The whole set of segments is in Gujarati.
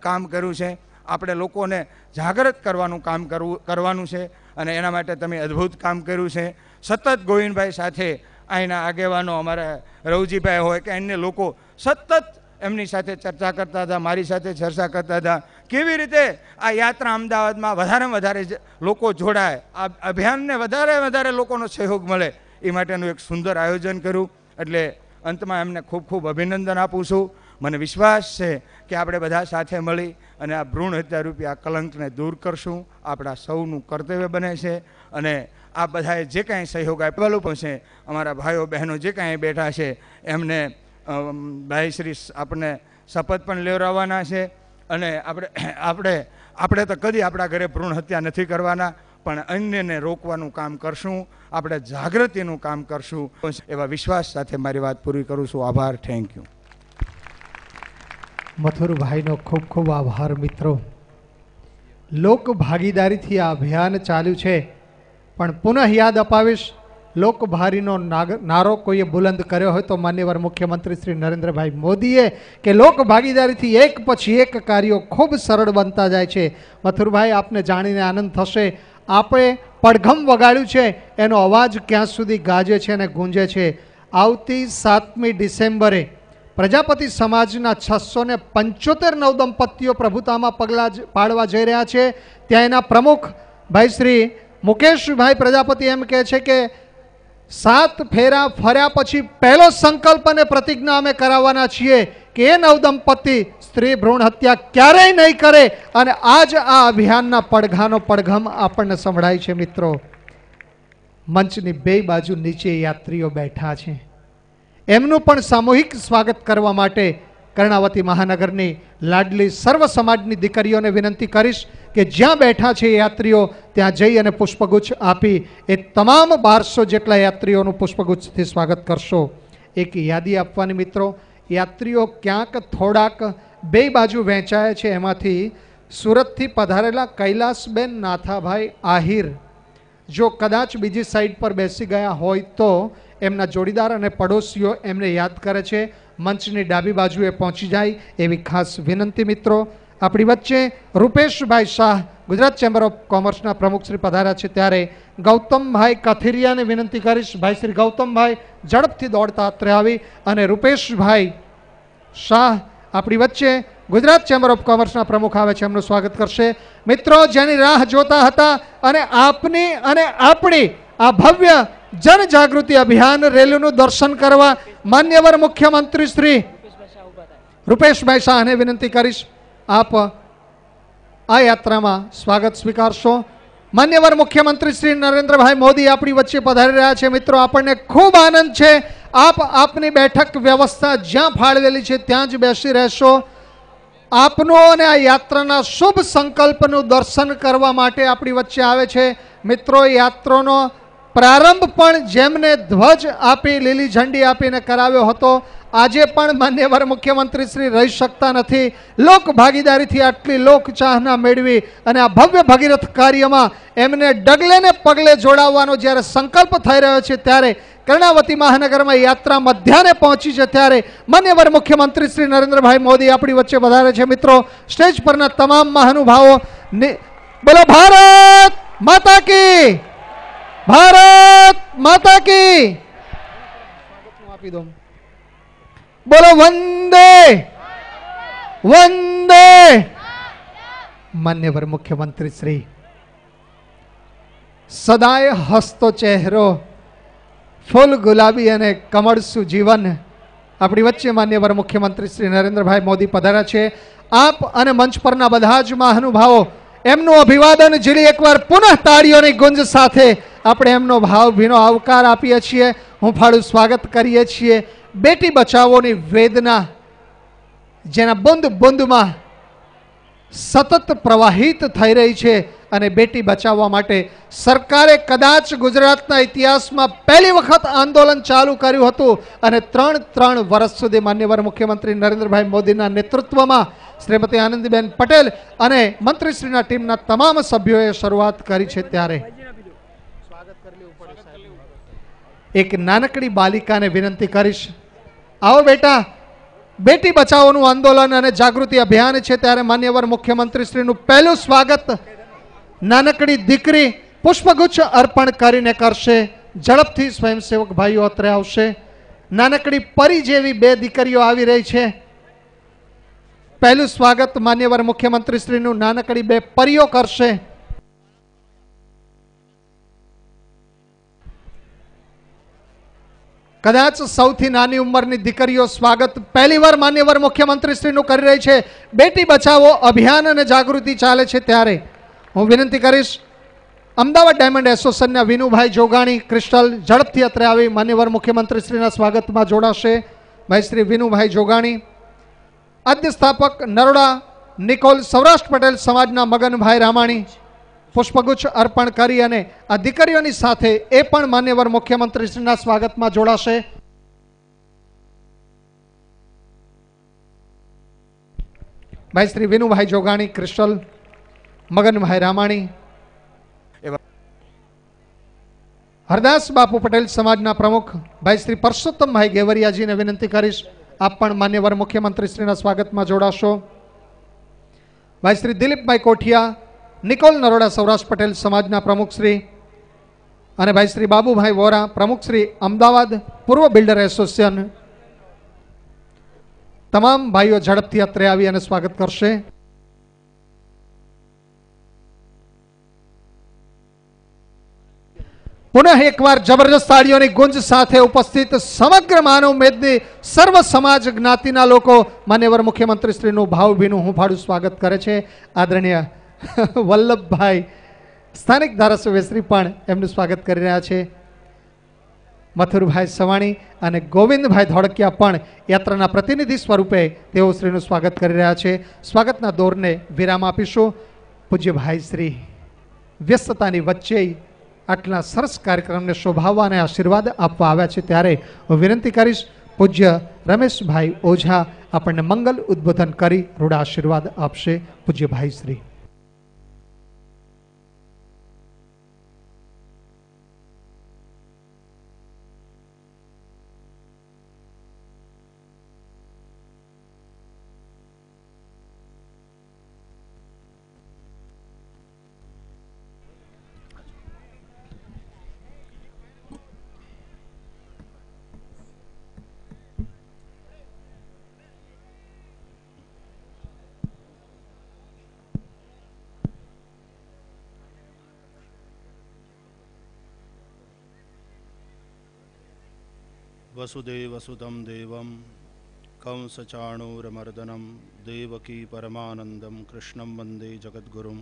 કામ કર્યું છે, આપણે લોકોને જાગૃત કરવાનું કામ કરવાનું છે અને એના માટે તમે અદ્ભુત કામ કર્યું છે. સતત ગોવિંદભાઈ સાથે અહીંના આગેવાનો અમારા રવજીભાઈ હોય કે અન્ય લોકો સતત એમની સાથે ચર્ચા કરતા હતા, મારી સાથે ચર્ચા કરતા હતા કેવી રીતે આ યાત્રા અમદાવાદમાં વધારેમાં વધારે લોકો જોડાય, આ અભિયાનને વધારે લોકોનો સહયોગ મળે એ માટેનું એક સુંદર આયોજન કર્યું. એટલે અંતમાં એમને ખૂબ ખૂબ અભિનંદન આપું છું. મને વિશ્વાસ છે કે આપણે બધા સાથે મળી અને આ ભ્રૂણ હત્યા રૂપી આ કલંકને દૂર કરશું. આપણા સૌનું કર્તવ્ય બને છે અને આ બધાએ જે કાંઈ સહયોગ આપેલો છે, અમારા ભાઈઓ બહેનો જે કાંઈ બેઠા છે એમને ભાઈશ્રી આપણને શપથ પણ લેવડાવવાના છે અને આપણે તો કદી આપણા ઘરે ભ્રૂણ હત્યા નથી કરવાના, પણ અન્યને રોકવાનું કામ કરશું, આપણે જાગૃતિનું કામ કરશું એવા વિશ્વાસ સાથે મારી વાત પૂરી કરું છું. આભાર. Thank you. મથુરભાઈનો ખૂબ ખૂબ આભાર. મિત્રો, લોક ભાગીદારીથી આ અભિયાન ચાલ્યું છે, પણ પુનઃ યાદ અપાવીશ, લોકભારીનો નારો કોઈએ બુલંદ કર્યો હોય તો માનનીય મુખ્યમંત્રી શ્રી નરેન્દ્રભાઈ મોદીએ કે લોક ભાગીદારીથી એક પછી એક કાર્યો ખૂબ સરળ બનતા જાય છે. મથુરભાઈ, આપને જાણીને આનંદ થશે, આપણે પડઘમ વગાડ્યું છે એનો અવાજ ક્યાં સુધી ગાજે છે અને ગુંજે છે. આવતી 7મી ડિસેમ્બરે પ્રજાપતિ સમાજના 675 નવદંપતીઓ પ્રભુતામાં પગલાં પાડવા જઈ રહ્યા છે. ત્યાં એના પ્રમુખ ભાઈ શ્રી મુકેશભાઈ પ્રજાપતિ એમ કહે છે કે 7 ફેરા ફર્યા પછી પહેલો સંકલ્પ અને પ્રતિજ્ઞા અમે કરાવવાના છીએ કે એ નવદંપતિ સ્ત્રી ભ્રૂણ હત્યા ક્યારેય નહીં કરે. અને આજ આ અભિયાનના પડઘાનો પડઘમ આપણને સંભળાય છે. મિત્રો, મંચની બે બાજુ નીચે યાત્રીઓ બેઠા છે, એમનું પણ સામૂહિક સ્વાગત કરવા માટે કર્ણાવતી મહાનગરની લાડલી સર્વ સમાજની દીકરીઓને વિનંતી કરીશ કે જ્યાં બેઠા છે યાત્રીઓ ત્યાં જઈ અને પુષ્પગુચ્છ આપી એ તમામ 1200 જેટલા યાત્રીઓનું પુષ્પગુચ્છથી સ્વાગત કરશો. એક યાદી આપવાની મિત્રો, યાત્રીઓ ક્યાંક થોડાક બે બાજુ વહેંચાયા છે. એમાંથી સુરતથી પધારેલા કૈલાસબેન નાથાભાઈ આહિર જો કદાચ બીજી સાઈડ પર બેસી ગયા હોય તો એમના જોડીદાર અને પડોશીઓ એમને યાદ કરે છે, મંચની ડાબી બાજુએ પહોંચી જાય એવી ખાસ વિનંતી. મિત્રો, આપણી વચ્ચે રૂપેશભાઈ શાહ ગુજરાત ચેમ્બર ઓફ કોમર્સના પ્રમુખ શ્રી પધાર્યા છે, ત્યારે ગૌતમભાઈ કથિરિયાને વિનંતી કરીશ, ભાઈ શ્રી ગૌતમભાઈ ઝડપથી દોડતા અત્રે આવી અને રૂપેશભાઈ શાહ આપણી વચ્ચે ગુજરાત ચેમ્બર ઓફ કોમર્સના પ્રમુખ આવે છે, એમનું સ્વાગત કરશે. મિત્રો, જેની રાહ જોતા હતા અને આપની અને આપણી આ ભવ્ય જનજાગૃતિ અભિયાન રેલીનું દર્શન કરવા માન્યવર મુખ્યમંત્રી શ્રી રૂપેશભાઈ શાહને વિનંતી કરીશ, આપ આ યાત્રામાં સ્વાગત સ્વીકારશો. માન્યવર મુખ્યમંત્રી શ્રી નરેન્દ્રભાઈ મોદી આપણી વચ્ચે પધારી રહ્યા છે. મિત્રો, આપણને ખૂબ આનંદ છે. આપ આપની બેઠક વ્યવસ્થા જ્યાં ફાળવેલી છે ત્યાં જ બેસી રહેશો. આપનો અને આ યાત્રાના શુભ સંકલ્પનું દર્શન કરવા માટે આપણી વચ્ચે આવે છે. મિત્રો, યાત્રાનો પ્રારંભ પણ જેમને ધ્વજ આપી લીલી ઝંડી આપીને કરાવ્યો હતો, આજે પણ માન્યવર મુખ્યમંત્રી શ્રી રહી શકતા નથી. લોક ભાગીદારીથી આટલી લોકચાહના મેળવી અને આ ભવ્ય ભગીરથ કાર્યમાં એમને ડગલે ને પગલે જોડાવવાનો જ્યારે સંકલ્પ થઈ રહ્યો છે, ત્યારે કર્ણાવતી મહાનગરમાં યાત્રા મધ્યાહને પહોંચી છે, ત્યારે માન્યવર મુખ્યમંત્રી શ્રી નરેન્દ્રભાઈ મોદી આપણી વચ્ચે વધારે છે. મિત્રો, સ્ટેજ પરના તમામ મહાનુભાવો બોલો ભારત માતા કી, ભારત માતા કી, આપી દો, બોલો વંદે વંદે. માન્યવર મુખ્યમંત્રી શ્રી સદાય હસતો ચહેરો, ફૂલ ગુલાબી અને કમળસુ જીવન આપણી વચ્ચે માન્યવર મુખ્યમંત્રી શ્રી નરેન્દ્રભાઈ મોદી પધાર્યા છે. આપ અને મંચ પરના બધા જ મહાનુભાવો એમનું અભિવાદન ઝીલી એકવાર પુનઃ તાળીઓની ગુંજ સાથે આપણે એમનો ભાવભીનો આવકાર આપીએ છીએ, હુંફાળું સ્વાગત કરીએ છીએ. બેટી બચાવોની વેદના જેના બુંદ બુંદમાં સતત પ્રવાહિત થઈ રહી છે અને બેટી બચાવવા માટે સરકારે કદાચ ગુજરાતના ઇતિહાસમાં પહેલી વખત આંદોલન ચાલુ કર્યું હતું અને 3 વર્ષ સુધી માન્યવર મુખ્યમંત્રી નરેન્દ્રભાઈ મોદીના નેતૃત્વમાં શ્રીમતી આનંદીબેન પટેલ અને મંત્રીશ્રીના ટીમના તમામ સભ્યોએ શરૂઆત કરી છે. ત્યારે એક નાનકડી બાલિકાને વિનંતી કરીશ, આવો બેટા, બેટી બચાવોનું આંદોલન અને જાગૃતિ અભિયાન છે ત્યારે માન્યવર મુખ્યમંત્રીશ્રીનું પહેલું સ્વાગત નાનકડી દીકરી પુષ્પગુચ્છ અર્પણ કરીને કરશે. ઝડપથી સ્વયંસેવક ભાઈઓ અત્રે આવશે. નાનકડી પરી જેવી બે દીકરીઓ આવી રહી છે. પહેલું સ્વાગત માન્યવર મુખ્યમંત્રીશ્રીનું નાનકડી બે પરીઓ કરશે. કદાચ સૌથી નાની ઉંમરની દીકરીઓ સ્વાગત પહેલીવાર માન્યવર મુખ્યમંત્રીશ્રીનું કરી રહી છે. બેટી બચાવો અભિયાન અને જાગૃતિ ચાલે છે ત્યારે હું વિનંતી કરીશ અમદાવાદ ડાયમંડ એસોસિએશનના વિનુભાઈ જોગાણી ક્રિસ્ટલ ઝડપથી અત્રે આવી માન્યવર મુખ્યમંત્રીશ્રીના સ્વાગતમાં જોડાશે. ભાઈ શ્રી વિનુભાઈ જોગાણી, આદ્ય સ્થાપક નરોડા નિકોલ સૌરાષ્ટ્ર પટેલ સમાજના મગનભાઈ રામાણી પુષ્પગુચ્છ અર્પણ કરી અને આ દીકરીઓની સાથે એ પણ માન્યવર મુખ્યમંત્રીશ્રીના સ્વાગતમાં જોડાશે. ભાઈ શ્રી વિનુભાઈ જોગાણી ક્રિસ્ટલ, મગનભાઈ રામાણી, હરદાસ બાપુ પટેલ સમાજના પ્રમુખ ભાઈ શ્રી પરસોત્તમભાઈ ગેવરિયાજીને વિનંતી કરીશ આપ પણ માન્યવર મુખ્યમંત્રીશ્રીના સ્વાગતમાં જોડાશો. ભાઈ શ્રી દિલીપભાઈ કોઠિયા નિકોલ નરોડા સૌરાષ્ટ્ર પટેલ સમાજના પ્રમુખશ્રી અને ભાઈ શ્રી બાબુભાઈ વોરા પ્રમુખશ્રી અમદાવાદ પૂર્વ બિલ્ડર એસોસિએશન, તમામ ભાઈઓ ઝડપથી અત્રે આવી અને સ્વાગત કરશે. પુનઃ એકવાર જબરજસ્ત તાળીઓની ગુંજ સાથે ઉપસ્થિત સમગ્ર માનવ મેદની સર્વ સમાજ જ્ઞાતિના લોકો માન્યવર મુખ્યમંત્રીશ્રીનું ભાવભીનું હુંફાળું સ્વાગત કરે છે. આદરણીય વલ્લભભાઈ સ્થાનિક ધારાસભ્યશ્રી પણ એમનું સ્વાગત કરી રહ્યા છે. મથુરભાઈ સવાણી અને ગોવિંદભાઈ ધોળકિયા પણ યાત્રાના પ્રતિનિધિ સ્વરૂપે તેઓ શ્રીનું સ્વાગત કરી રહ્યા છે. સ્વાગતના દોરને વિરામ આપીશું. પૂજ્ય ભાઈ શ્રી વ્યસ્તતાની વચ્ચે આટલા સરસ કાર્યક્રમને શોભાવવા અને આશીર્વાદ આપવા આવ્યા છે ત્યારે હું વિનંતી કરીશ પૂજ્ય રમેશભાઈ ઓઝા આપણને મંગલ ઉદ્બોધન કરી રૂડા આશીર્વાદ આપશે. પૂજ્ય ભાઈ શ્રી. वसुदेवसुतं देवं कंसचाणूरमर्दनं देवकी परमानन्दं कृष्णं वन्दे जगद्गुरुं.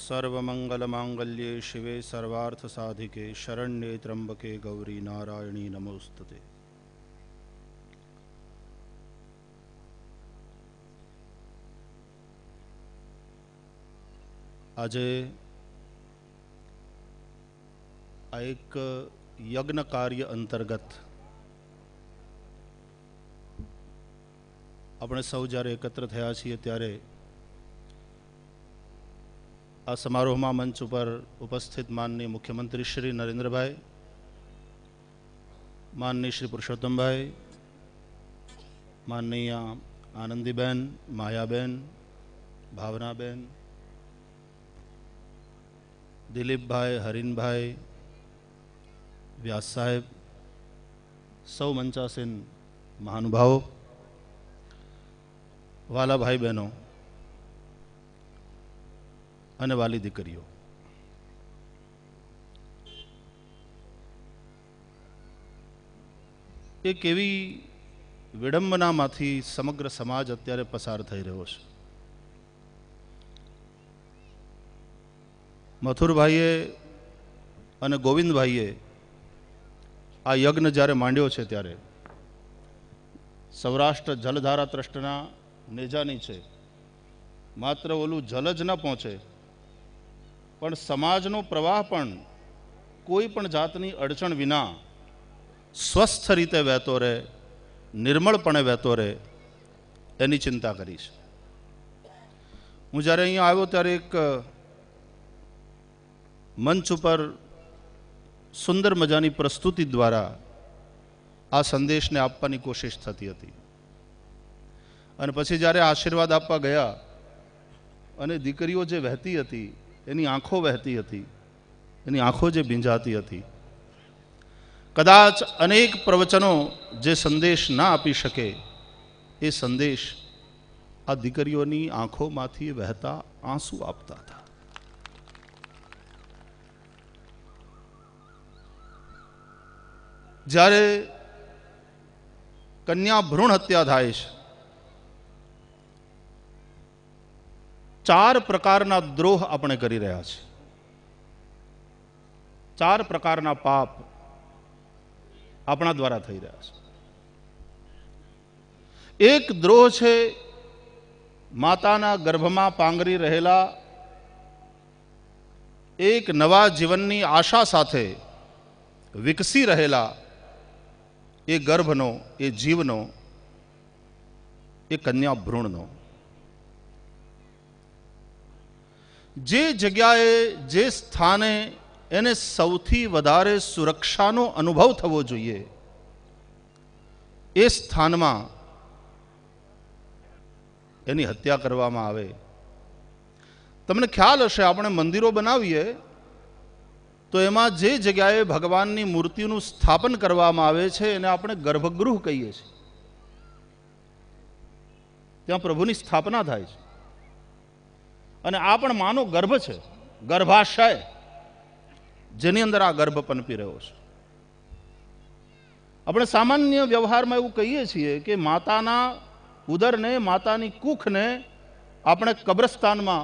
सर्वमङ्गलमाङ्गल्ये शिवे सर्वार्थसाधिके शरण्ये त्र्यम्बके गौरी नारायणी नमोस्तुते. આજે આ એક યજ્ઞ કાર્ય અંતર્ગત આપણે સૌ જ્યારે એકત્ર થયા છીએ ત્યારે આ સમારોહમાં મંચ ઉપર ઉપસ્થિત માનનીય મુખ્યમંત્રી શ્રી નરેન્દ્રભાઈ, માનનીય શ્રી પુરુષોત્તમભાઈ, માનનીય આનંદીબેન, માયાબેન, ભાવનાબેન, દિલીપભાઈ, હરીનભાઈ, વ્યાસ સાહેબ, સૌ મંચાસીન મહાનુભાવો, વાલા ભાઈ બહેનો અને વાલી દીકરીઓ, એક એવી વિડંબનામાંથી સમગ્ર સમાજ અત્યારે પસાર થઈ રહ્યો છે. મથુરભાઈએ અને ગોવિંદભાઈએ આ યજ્ઞ જ્યારે માંડ્યો છે ત્યારે સૌરાષ્ટ્ર જલધારા ટ્રસ્ટના નેજા નીચે માત્ર ઓલું જલ જ ન પહોંચે પણ સમાજનો પ્રવાહ પણ કોઈ પણ જાતની અડચણ વિના સ્વસ્થ રીતે વહેતો રહે, નિર્મળપણે વહેતો રહે, એની ચિંતા કરી છે. હું જ્યારે અહીંયા આવ્યો ત્યારે એક મંચ ઉપર સુંદર મજાની પ્રસ્તુતિ દ્વારા આ સંદેશને આપવાની કોશિશ થતી હતી. અને પછી જ્યારે આશીર્વાદ આપવા ગયા અને દીકરીઓ જે વહેતી હતી, એની આંખો વહેતી હતી, એની આંખો જે ભીંજાતી હતી, કદાચ અનેક પ્રવચનો જે સંદેશ ના આપી શકે એ સંદેશ આ દીકરીઓની આંખોમાંથી વહેતા આંસુ આપતા હતા. જ્યારે કન્યા ભ્રૂણ હત્યા થાય છે, 4 પ્રકારના દ્રોહ આપણે કરી રહ્યા છીએ. 4 પ્રકારના પાપ આપણા દ્વારા થઈ રહ્યા છે. એક દ્રોહ છે માતાના ગર્ભમાં પાંગરી રહેલા એક નવા જીવનની આશા સાથે વિકસી રહેલા એ ગર્ભનો, એ જીવનો, એ કન્યા ભ્રૂણનો. જે જગ્યાએ, જે સ્થાને એને સૌથી વધારે સુરક્ષાનો અનુભવ થવો જોઈએ એ સ્થાનમાં એની હત્યા કરવામાં આવે. તમને ખ્યાલ હશે, આપણે મંદિરો બનાવીએ તો એમાં જે જગ્યાએ ભગવાનની મૂર્તિનું સ્થાપન કરવામાં આવે છે એને આપણે ગર્ભગૃહ કહીએ છીએ. ત્યાં પ્રભુની સ્થાપના થાય છે. અને આ પણ માનો ગર્ભ છે, ગર્ભાશય, જેની અંદર આ ગર્ભ પનપી રહ્યો છે. આપણે સામાન્ય વ્યવહારમાં એવું કહીએ છીએ કે માતાના ઉદરને, માતાની કુખને આપણે કબ્રસ્તાનમાં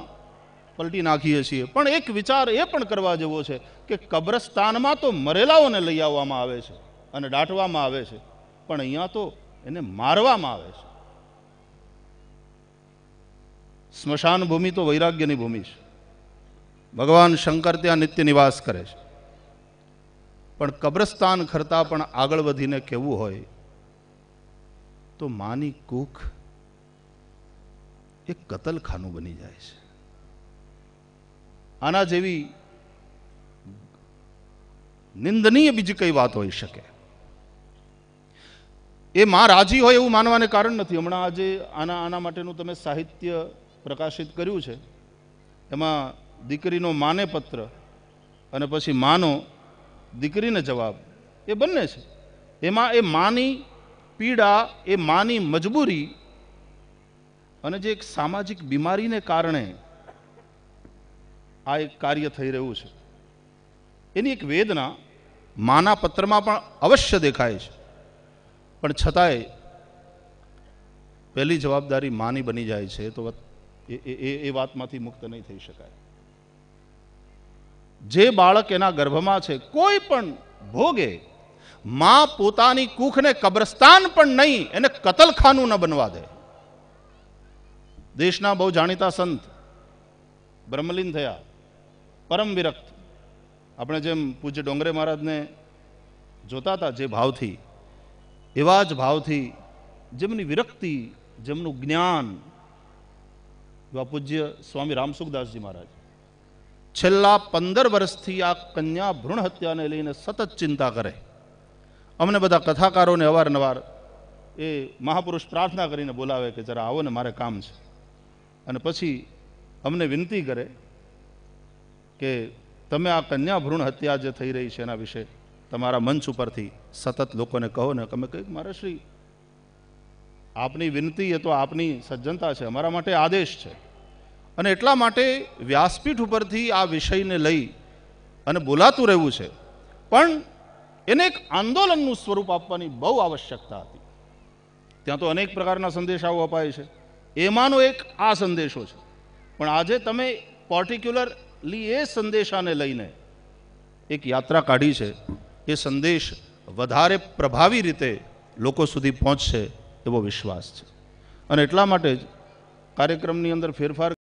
પલટી નાખીએ છીએ. પણ એક વિચાર એ પણ કરવા જેવો છે કે કબ્રસ્તાનમાં તો મરેલાઓને લઈ આવવામાં આવે છે અને દાટવામાં આવે છે, પણ અહીંયા તો એને મારવામાં આવે છે. સ્મશાન ભૂમિ તો વૈરાગ્યની ભૂમિ છે. ભગવાન શંકર ત્યાં નિત્ય નિવાસ કરે છે. પણ કબ્રસ્તાન કરતાં પણ આગળ વધીને કહેવું હોય તો માની કુખ એક કતલખાનું બની જાય છે. આના જેવી નિંદનીય બીજી કઈ વાત હોઈ શકે? એ માં રાજી હોય એવું માનવાને કારણ નથી. હમણાં આજે આના માટેનું તમે સાહિત્ય પ્રકાશિત કર્યું છે. એમાં દીકરીનો માને પત્ર અને પછી માનો દીકરીને જવાબ, એ બંને છે. એમાં એ માની પીડા, એ માની મજબૂરી અને જે એક સામાજિક બીમારીને કારણે આ એક કાર્ય થઈ રહ્યું છે એની એક વેદના માના પત્રમાં પણ અવશ્ય દેખાય છે. પણ છતાંય પહેલી જવાબદારી માની બની જાય છે તો એ વાતમાંથી મુક્ત નહીં થઈ શકાય. જે બાળક એના ગર્ભમાં છે, કોઈ પણ ભોગે માં પોતાની કુખને કબ્રસ્તાન પણ નહીં, એને કતલખાનું ન બનવા દે. દેશના બહુ જાણીતા સંત બ્રહ્મલીન થયા, પરમ વિરક્ત. આપણે જેમ પૂજ્ય ડોંગરે મહારાજને જોતા હતા જે ભાવથી, એવા જ ભાવથી જેમની વિરક્તિ, જેમનું જ્ઞાન, એવા પૂજ્ય સ્વામી રામસુખદાસજી મહારાજ છેલ્લા 15 વર્ષથી આ કન્યા ભ્રૂણ હત્યાને લઈને સતત ચિંતા કરે. અમને બધા કથાકારોને અવારનવાર એ મહાપુરુષ પ્રાર્થના કરીને બોલાવે કે જરા આવો ને, મારે કામ છે. અને પછી અમને વિનંતી કરે કે તમે આ કન્યા ભ્રૂણ હત્યા જે થઈ રહી છે એના વિશે તમારા મંચ ઉપરથી સતત લોકોને કહો ને. અમે કંઈક, મારે શ્રી આપની વિનંતી એ તો આપની સજ્જનતા છે, અમારા માટે આદેશ છે. અને એટલા માટે વ્યાસપીઠ ઉપરથી આ વિષયને લઈ અને બોલાતું રહેવું છે. પણ એને એક આંદોલનનું સ્વરૂપ આપવાની બહુ આવશ્યકતા હતી. ત્યાં તો અનેક પ્રકારના સંદેશાઓ અપાય છે, એમાંનો એક આ સંદેશો છે. પણ આજે તમે પર્ટિક્યુલરલી એ સંદેશાને લઈને એક યાત્રા કાઢી છે. એ સંદેશ વધારે પ્રભાવી રીતે લોકો સુધી પહોંચશે એવો વિશ્વાસ છે. અને એટલા માટે જ કાર્યક્રમની અંદર ફેરફાર